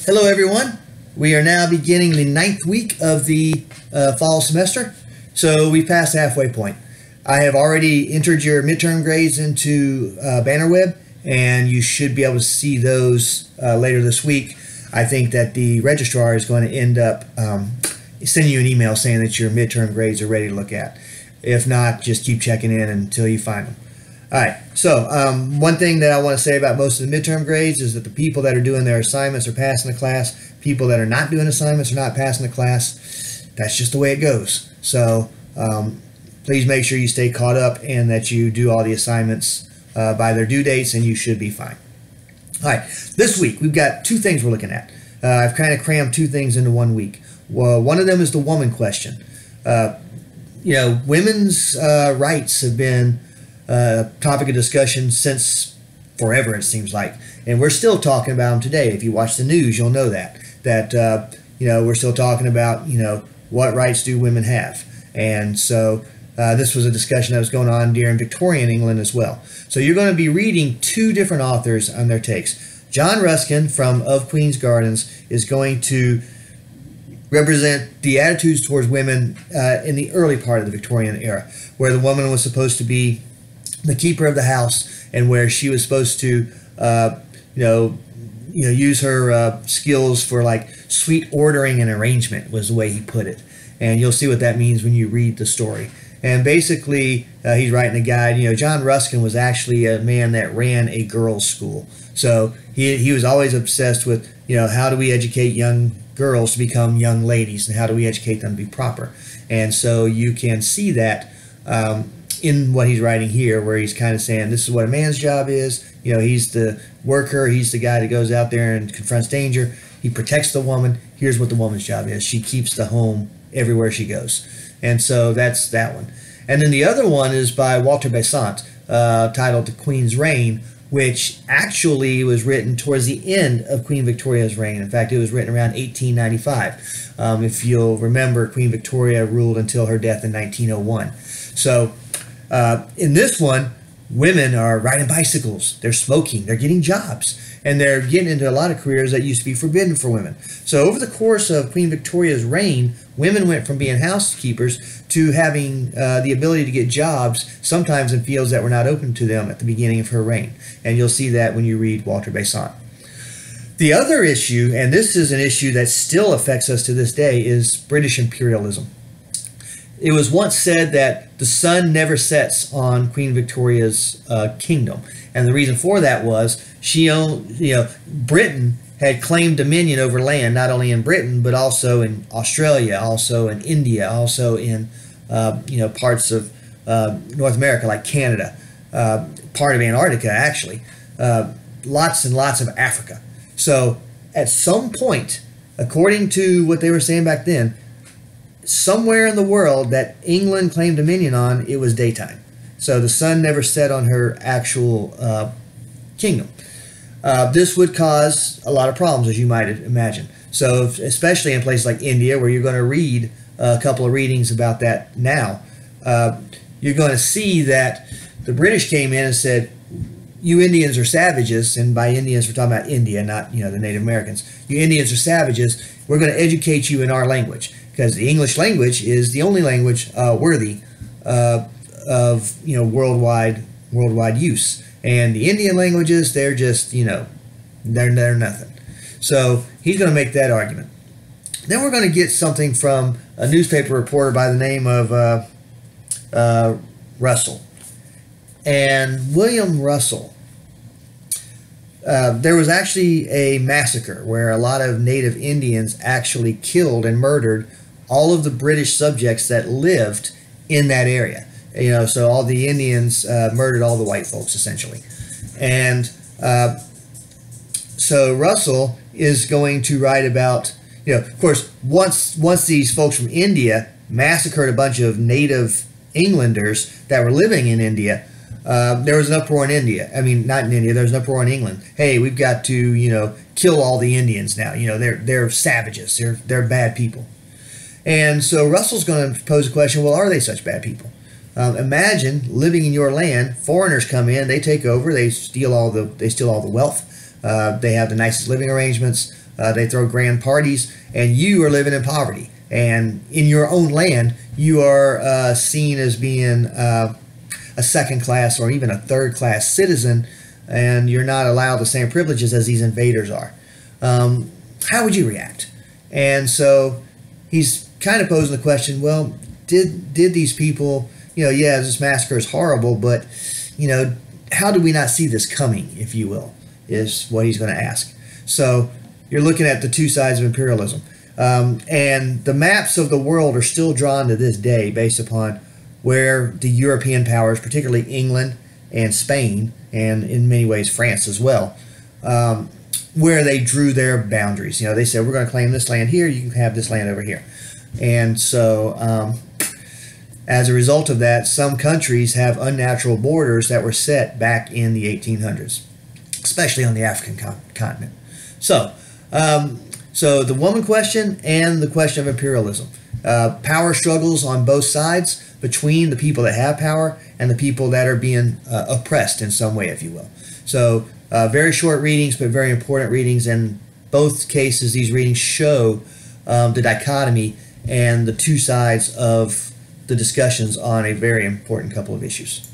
Hello everyone. We are now beginning the 9th week of the fall semester. So we passed the halfway point. I have already entered your midterm grades into Bannerweb, and you should be able to see those later this week. I think that the registrar is going to end up sending you an email saying that your midterm grades are ready to look at. If not, just keep checking in until you find them. All right, so one thing that I want to say about most of the midterm grades is that the people that are doing their assignments are passing the class. People that are not doing assignments are not passing the class. That's just the way it goes. So please make sure you stay caught up and that you do all the assignments by their due dates, and you should be fine. All right, this week we've got two things we're looking at. I've kind of crammed two things into 1 week. Well, one of them is the woman question. Women's rights have been topic of discussion since forever, it seems like, and we're still talking about them today. If you watch the news, you'll know that we're still talking about what rights do women have. And so this was a discussion that was going on during Victorian England as well. So you're going to be reading two different authors on their takes. John Ruskin from Of Queen's Gardens is going to represent the attitudes towards women in the early part of the Victorian era, where the woman was supposed to be the keeper of the house, and where she was supposed to, use her skills for like sweet ordering and arrangement, was the way he put it. And you'll see what that means when you read the story. And basically, he's writing a guide. John Ruskin was actually a man that ran a girls' school, so he was always obsessed with how do we educate young girls to become young ladies, and how do we educate them to be proper. And so you can see that in what he's writing here, where he's kind of saying this is what a man's job is. He's the worker, he's the guy that goes out there and confronts danger, he protects the woman. Here's what the woman's job is: she keeps the home everywhere she goes. And so that's that one. And then the other one is by Walter Besant, titled The Queen's Reign, which actually was written towards the end of Queen Victoria's reign. In fact, it was written around 1895. If you'll remember, Queen Victoria ruled until her death in 1901. So in this one, women are riding bicycles, they're smoking, they're getting jobs, and they're getting into a lot of careers that used to be forbidden for women. So over the course of Queen Victoria's reign, women went from being housekeepers to having the ability to get jobs, sometimes in fields that were not open to them at the beginning of her reign. And you'll see that when you read Walter Besant. The other issue, and this is an issue that still affects us to this day, is British imperialism. It was once said that the sun never sets on Queen Victoria's kingdom. And the reason for that was she owned, Britain had claimed dominion over land, not only in Britain, but also in Australia, also in India, also in, parts of North America, like Canada, part of Antarctica, actually, lots and lots of Africa. So at some point, according to what they were saying back then, somewhere in the world that England claimed dominion on, it was daytime. So the sun never set on her actual kingdom. This would cause a lot of problems, as you might imagine. So especially in places like India, where you're going to read a couple of readings about that now, you're going to see that the British came in and said, you Indians are savages, and by Indians we're talking about India, not the Native Americans. You Indians are savages. We're going to educate you in our language, because the English language is the only language worthy of worldwide use. And the Indian languages, they're just they're nothing. So he's going to make that argument. Then we're going to get something from a newspaper reporter by the name of Russell. And William Russell, there was actually a massacre where a lot of native Indians actually killed and murdered all of the British subjects that lived in that area. So all the Indians murdered all the white folks, essentially. And so Russell is going to write about, of course, once these folks from India massacred a bunch of native Englanders that were living in India, there was an uproar in India. I mean, not in India, there was an uproar in England. Hey, we've got to, kill all the Indians now. They're savages. They're bad people. And so Russell's going to pose a question, well, are they such bad people? Imagine living in your land, foreigners come in, they take over, they steal all the wealth, they have the nicest living arrangements, They throw grand parties, and you are living in poverty. And in your own land, you are seen as being a second class or even a third class citizen, and you're not allowed the same privileges as these invaders are. How would you react? And so he's kind of posing the question, well, did these people, yeah, this massacre is horrible, but, how do we not see this coming, if you will, is what he's going to ask. So you're looking at the two sides of imperialism. And the maps of the world are still drawn to this day based upon where the European powers, particularly England and Spain, and in many ways France as well, where they drew their boundaries. They said, we're going to claim this land here, you can have this land over here. And so as a result of that, some countries have unnatural borders that were set back in the 1800s, especially on the African continent. So, so the woman question and the question of imperialism. Power struggles on both sides between the people that have power and the people that are being oppressed in some way, if you will. So very short readings, but very important readings. In both cases, these readings show the dichotomy and the two sides of the discussions on a very important couple of issues.